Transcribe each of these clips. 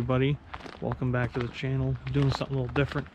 everybody? Welcome back to the channel. Doing something a little different.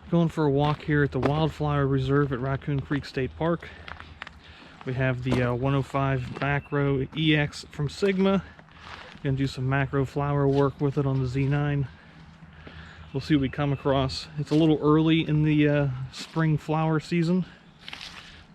Going for a walk here at the Wildflower Reserve at Raccoon Creek State Park. We have the 105 macro EX from Sigma. Gonna do some macro flower work with it on the Z9. We'll see what we come across. It's a little early in the spring flower season.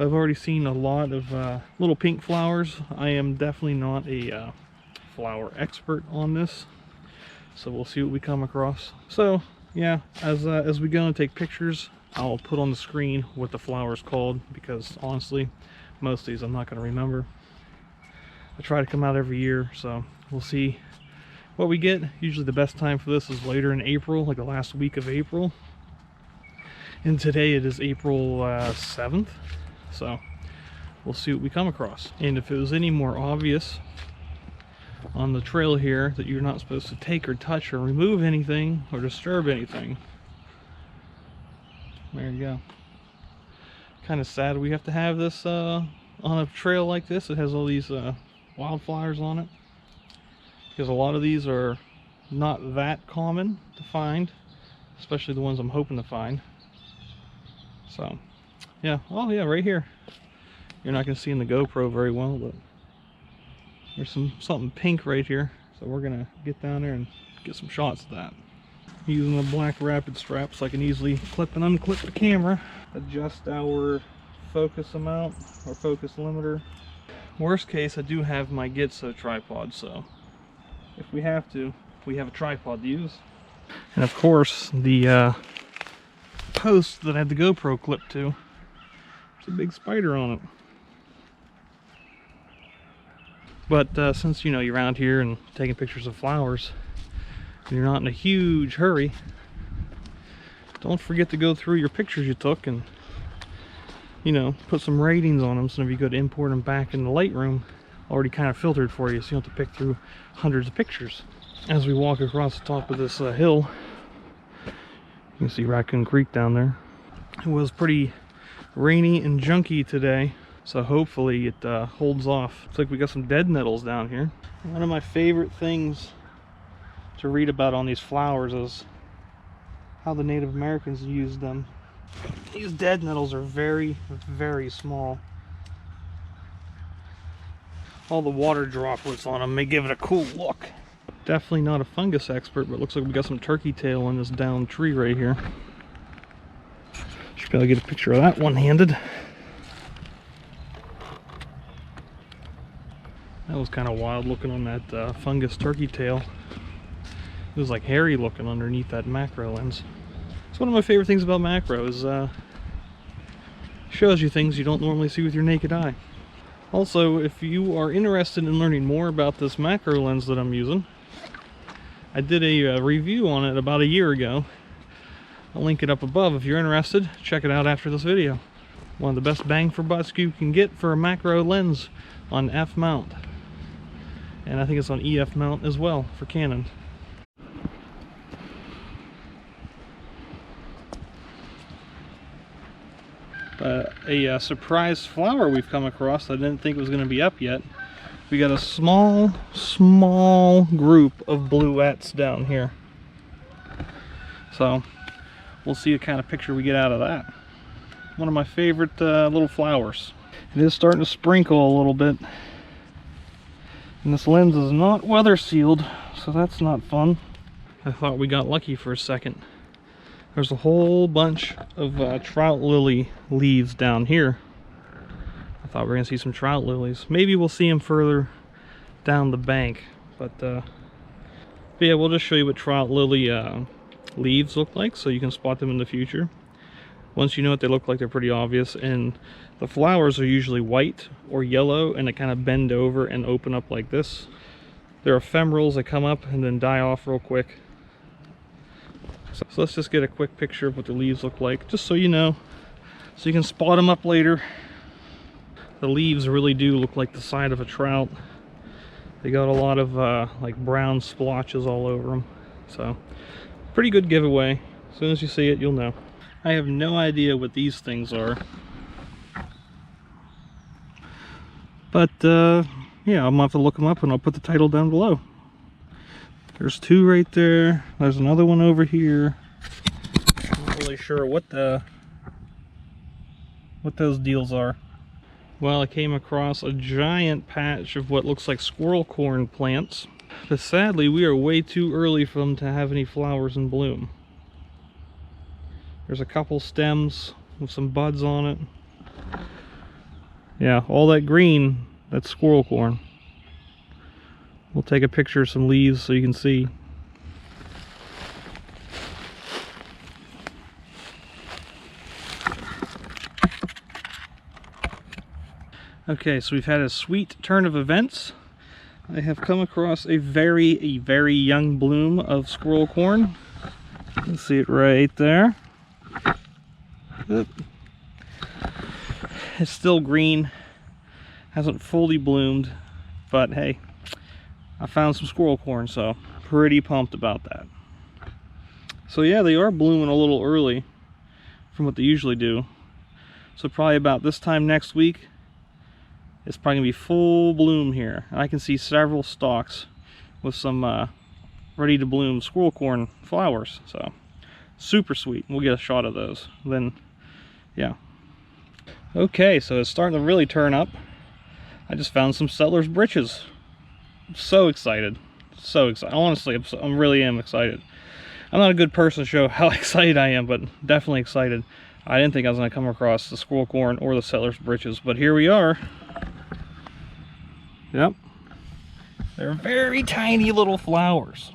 I've already seen a lot of little pink flowers. I am definitely not a flower expert on this, so we'll see what we come across. So yeah, as we go and take pictures, I'll put on the screen what the flower is called, because honestly most of these I'm not going to remember. I try to come out every year, so we'll see what we get. Usually the best time for this is later in April, like the last week of April, and today it is April 7th, so we'll see what we come across. And if it was any more obvious on the trail here that you're not supposed to take or touch or remove anything or disturb anything, there you go. Kind of sad we have to have this on a trail like this. It has all these wildflowers on it, because a lot of these are not that common to find, especially the ones I'm hoping to find. So yeah, oh yeah, right here. You're not going to see in the GoPro very well, but there's something pink right here, so we're gonna get down there and get some shots of that. Using a black rapid strap so I can easily clip and unclip the camera. Adjust our focus amount or focus limiter. Worst case, I do have my Gitso tripod, so if we have to, we have a tripod to use. And of course, the post that I had the GoPro clipped to, there's a big spider on it. But since, you know, you're around here and taking pictures of flowers and you're not in a huge hurry, don't forget to go through your pictures you took and, you know, put some ratings on them, so if you go to import them back in the Lightroom, already kind of filtered for you, so you don't have to pick through hundreds of pictures. As we walk across the top of this hill, you can see Raccoon Creek down there. It was pretty rainy and junky today, so hopefully it holds off. Looks like we got some dead nettles down here. One of my favorite things to read about on these flowers is how the Native Americans used them. These dead nettles are very, very small. All the water droplets on them may give it a cool look. Definitely not a fungus expert, but it looks like we got some turkey tail on this downed tree right here. Should be able to get a picture of that one-handed. That was kind of wild looking on that fungus turkey tail. It was like hairy looking underneath that macro lens. It's one of my favorite things about macro is shows you things you don't normally see with your naked eye. Also, if you are interested in learning more about this macro lens that I'm using, I did a review on it about a year ago. I'll link it up above if you're interested. Check it out after this video. One of the best bang for bucks you can get for a macro lens on F mount. And I think it's on EF mount as well for Canon. A surprise flower we've come across I didn't think was going to be up yet. We got a small group of bluettes down here. So we'll see what kind of picture we get out of that. One of my favorite little flowers. It is starting to sprinkle a little bit. And this lens is not weather sealed, so that's not fun. I thought we got lucky for a second. There's a whole bunch of trout lily leaves down here. I thought we were gonna see some trout lilies. Maybe we'll see them further down the bank, but yeah, we'll just show you what trout lily leaves look like, so you can spot them in the future. Once you know what they look like, they're pretty obvious, and the flowers are usually white or yellow, and they kind of bend over and open up like this. They're ephemerals that come up and then die off real quick. So let's just get a quick picture of what the leaves look like, just so you know, so you can spot them up later. The leaves really do look like the side of a trout. They got a lot of like brown splotches all over them, so pretty good giveaway. As soon as you see it, you'll know. I have no idea what these things are, but yeah, I'm gonna have to look them up, and I'll put the title down below. There's two right there. There's another one over here. I'm not really sure what those deals are. Well, I came across a giant patch of what looks like squirrel corn plants, but sadly we are way too early for them to have any flowers in bloom. There's a couple stems with some buds on it. Yeah, all that green, that's squirrel corn. We'll take a picture of some leaves so you can see. Okay, so we've had a sweet turn of events. I have come across a very young bloom of squirrel corn. You can see it right there. It's still green, hasn't fully bloomed, but hey, I found some squirrel corn, so pretty pumped about that. So yeah, they are blooming a little early from what they usually do. So probably about this time next week, it's probably gonna be full bloom here. I can see several stalks with some ready to bloom squirrel corn flowers. So super sweet. We'll get a shot of those. Then, yeah. Okay, so it's starting to really turn up. I just found some settler's breeches. I'm so excited. So excited. Honestly, I really am excited. I'm not a good person to show how excited I am, but definitely excited. I didn't think I was going to come across the squirrel corn or the settler's breeches, but here we are. Yep. They're very tiny little flowers.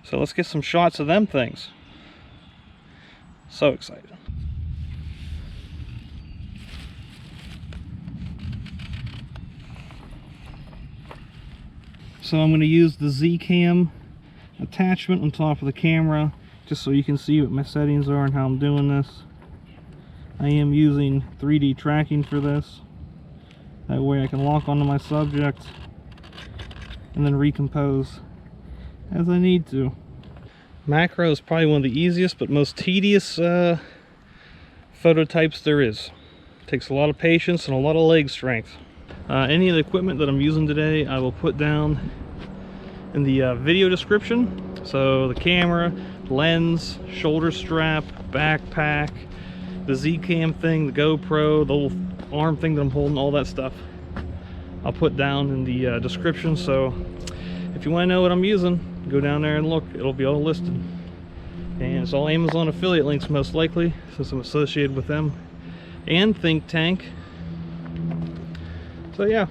So let's get some shots of them things. So excited. So I'm going to use the Z-Cam attachment on top of the camera just so you can see what my settings are and how I'm doing this. I am using 3D tracking for this. That way I can lock onto my subject and then recompose as I need to. Macro is probably one of the easiest but most tedious phototypes there is. It takes a lot of patience and a lot of leg strength. Any of the equipment that I'm using today I will put down in the video description. So the camera, lens, shoulder strap, backpack, the Z-Cam thing, the GoPro, the little arm thing that I'm holding, all that stuff I'll put down in the description. So if you want to know what I'm using, go down there and look. It'll be all listed. And it's all Amazon affiliate links most likely, since I'm associated with them and Think Tank. So yeah,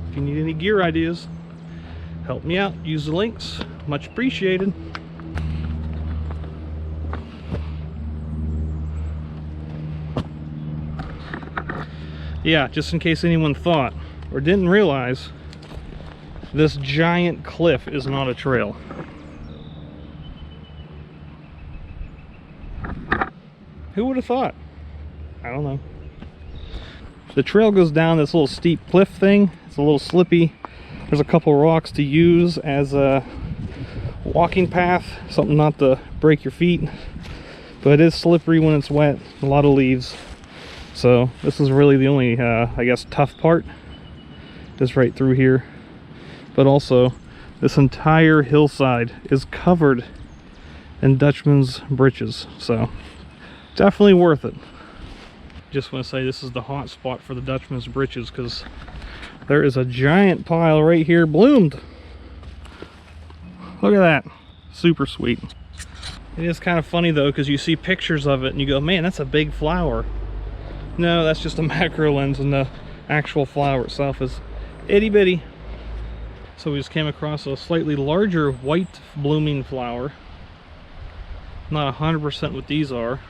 if you need any gear ideas, help me out, use the links, much appreciated. Yeah, just in case anyone thought or didn't realize, this giant cliff is not a trail. Who would have thought? I don't know. The trail goes down this little steep cliff thing. It's a little slippy. There's a couple rocks to use as a walking path, something not to break your feet, but it is slippery when it's wet, a lot of leaves. So this is really the only I guess tough part, is right through here. But also this entire hillside is covered in Dutchman's breeches, so definitely worth it. Just want to say this is the hot spot for the Dutchman's breeches because there is a giant pile right here bloomed. Look at that. Super sweet. It is kind of funny though, because you see pictures of it and you go, man, that's a big flower. No, that's just a macro lens, and the actual flower itself is itty bitty. So we just came across a slightly larger white blooming flower. Not 100% what these are.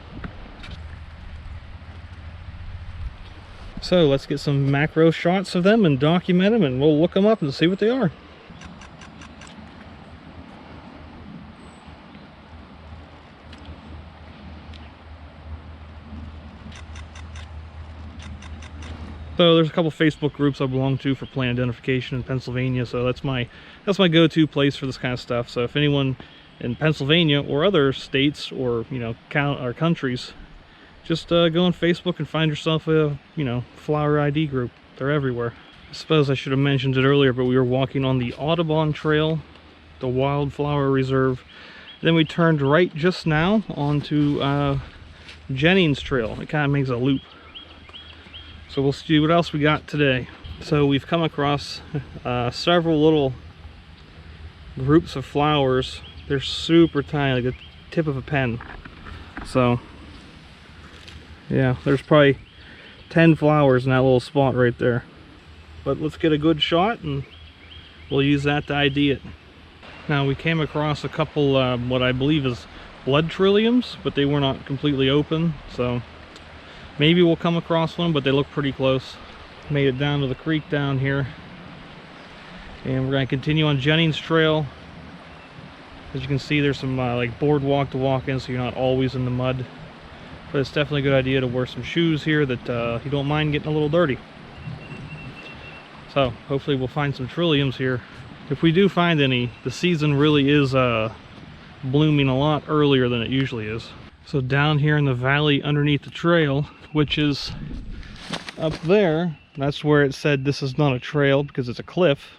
So let's get some macro shots of them and document them, and we'll look them up and see what they are. So there's a couple Facebook groups I belong to for plant identification in Pennsylvania, so that's my go-to place for this kind of stuff. So if anyone in Pennsylvania or other states or or countries, just go on Facebook and find yourself a flower ID group. They're everywhere. I suppose I should have mentioned it earlier, but we were walking on the Audubon Trail, the Wildflower Reserve. Then we turned right just now onto Jennings Trail. It kind of makes a loop. So we'll see what else we got today. So we've come across several little groups of flowers. They're super tiny, like the tip of a pen. So yeah, there's probably 10 flowers in that little spot right there. But let's get a good shot and we'll use that to ID it. Now we came across a couple what I believe is blood trilliums, but they were not completely open, so maybe we'll come across one, but they look pretty close. Made it down to the creek down here, and we're going to continue on Jennings Trail. As you can see, there's some like boardwalk to walk in, so you're not always in the mud, but it's definitely a good idea to wear some shoes here that you don't mind getting a little dirty. So hopefully we'll find some trilliums here. If we do find any, the season really is blooming a lot earlier than it usually is. So down here in the valley underneath the trail, which is up there, that's where it said this is not a trail because it's a cliff.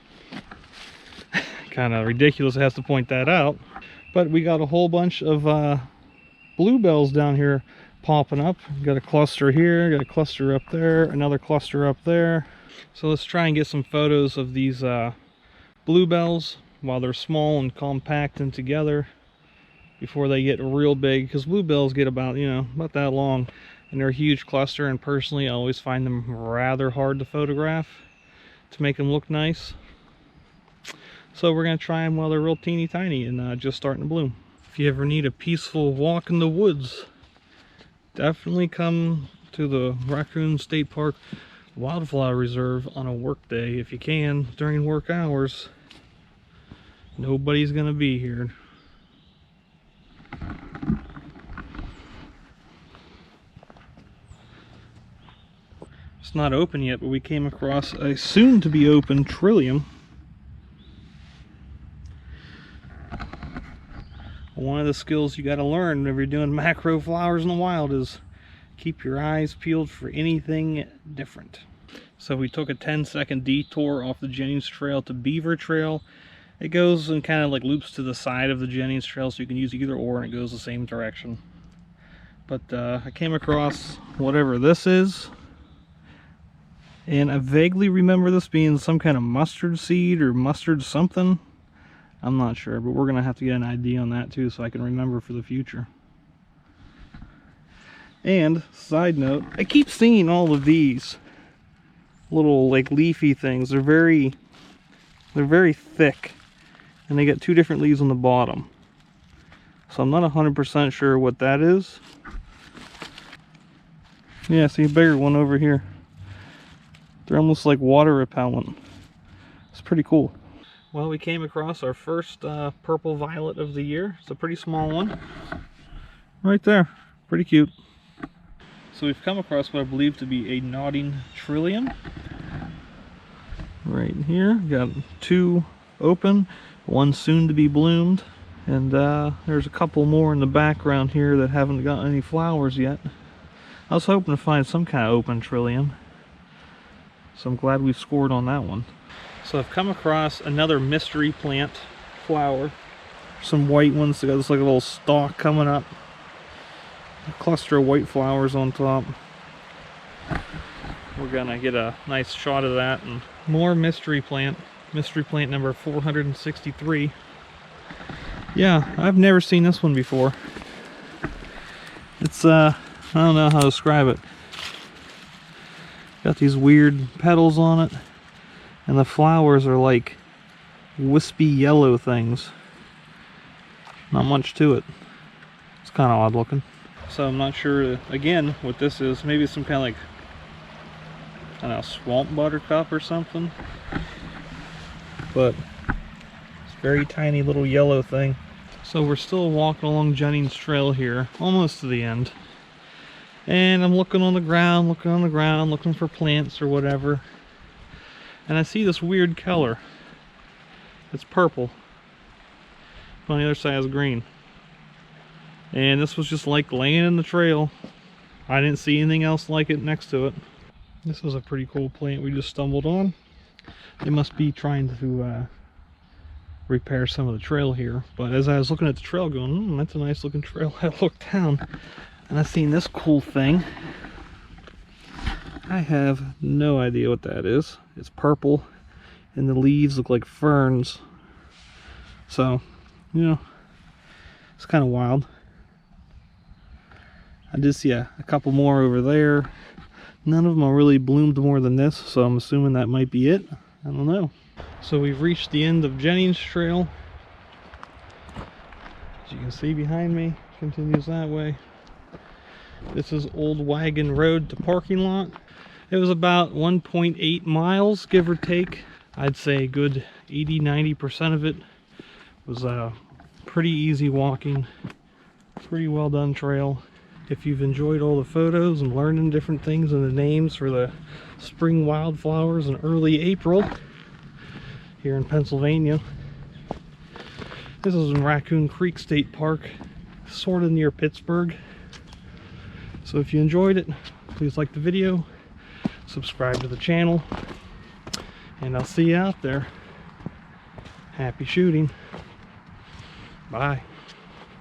Kind of ridiculous, it has to point that out. But we got a whole bunch of bluebells down here popping up. Got a cluster here, got a cluster up there, another cluster up there. So let's try and get some photos of these bluebells while they're small and compact and together before they get real big, because bluebells get about, you know, about that long, and they're a huge cluster, and personally I always find them rather hard to photograph to make them look nice. So we're going to try them while they're real teeny tiny and just starting to bloom. If you ever need a peaceful walk in the woods, definitely come to the Raccoon State Park Wildflower Reserve on a work day if you can, during work hours. Nobody's gonna be here. It's not open yet, but we came across a soon to be open trillium. One of the skills you got to learn whenever you're doing macro flowers in the wild is keep your eyes peeled for anything different. So we took a 10-second detour off the Jennings Trail to Beaver Trail. It goes and kind of like loops to the side of the Jennings Trail, so you can use either or and it goes the same direction. But I came across whatever this is, and I vaguely remember this being some kind of mustard seed or mustard something. I'm not sure, but we're gonna have to get an ID on that too so I can remember for the future. And side note, I keep seeing all of these little like leafy things. They're very thick, and they got two different leaves on the bottom. So I'm not 100% sure what that is. Yeah, see a bigger one over here. They're almost like water repellent. It's pretty cool. Well, we came across our first purple violet of the year. It's a pretty small one. Right there. Pretty cute. So we've come across what I believe to be a nodding trillium. Right here. Got two open, one soon to be bloomed. And there's a couple more in the background here that haven't gotten any flowers yet. I was hoping to find some kind of open trillium. So I'm glad we've scored on that one. So I've come across another mystery plant flower. Some white ones, they got this like a little stalk coming up. A cluster of white flowers on top. We're gonna get a nice shot of that. And more mystery plant number 463. Yeah, I've never seen this one before. It's I don't know how to describe it. Got these weird petals on it, and the flowers are like wispy yellow things. Not much to it. It's kind of odd looking. So I'm not sure, again, what this is. Maybe it's some kind of like, I don't know, swamp buttercup or something. But it's a very tiny little yellow thing. So we're still walking along Jennings Trail here, almost to the end. And I'm looking on the ground, looking for plants or whatever. And I see this weird color. It's purple. On the other side is green. And this was just like laying in the trail. I didn't see anything else like it next to it. This was a pretty cool plant we just stumbled on. They must be trying to repair some of the trail here. But as I was looking at the trail going, that's a nice looking trail, I looked down and I seen this cool thing. I have no idea what that is. It's purple and the leaves look like ferns. So, you know, it's kind of wild. I did see a couple more over there. None of them are really bloomed more than this, so I'm assuming that might be it. I don't know. So we've reached the end of Jennings Trail. As you can see behind me, continues that way. This is Old Wagon Road to parking lot. It was about 1.8 miles, give or take. I'd say a good 80–90% of it was pretty easy walking, pretty well done trail. If you've enjoyed all the photos and learning different things and the names for the spring wildflowers in early April here in Pennsylvania. This is in Raccoon Creek State Park, sort of near Pittsburgh. So if you enjoyed it, please like the video, subscribe to the channel, and I'll see you out there. Happy shooting. Bye.